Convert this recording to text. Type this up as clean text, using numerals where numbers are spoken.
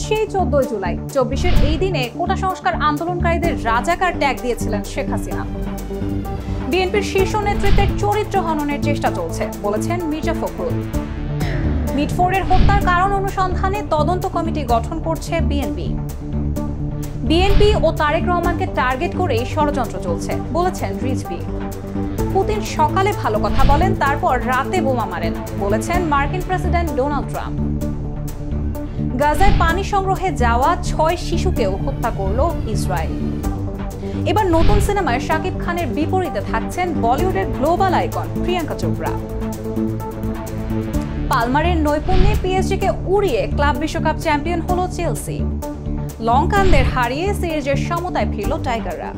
সেই 14 জুলাই 24-এর এই দিনে কোটা সংস্কার আন্দোলনকারীদের রাজাকার ট্যাগ দিয়েছিলেন শেখ হাসিনা। বিএনপির শীর্ষ নেতৃত্বের চরিত্র হননের চেষ্টা চলছে বলেছেন মির্জা ফখরুল। মিটফোর্ডের হত্যার কারণ অনুসন্ধানে তদন্ত কমিটি গঠন করছে বিএনপি ও তারেক রহমানকে টার্গেট করেই ষড়যন্ত্র চলছে বলেছেন রিজভী। পুতিন সকালে ভালো কথা বলেন, তারপর রাতে বোমা মারেন বলেছেন মার্কিন প্রেসিডেন্ট ডোনাল্ড ট্রাম্প। গাজায় পানি সংগ্রহে যাওয়া 6 শিশুকেও হত্যা করল ইসরায়েল। এবার নতুন সিনেমায় শাকিব খানের বিপরীতে থাকছেন বলিউডের গ্লোবাল আইকন প্রিয়াঙ্কা চোপড়া। পালমারের নৈপুণ্যে পিএসজিকে উড়িয়ে ক্লাব বিশ্বকাপ চ্যাম্পিয়ন হলো চেলসি। লঙ্কানদের হারিয়ে সিরিজের সমতায় ফিরল টাইগাররা।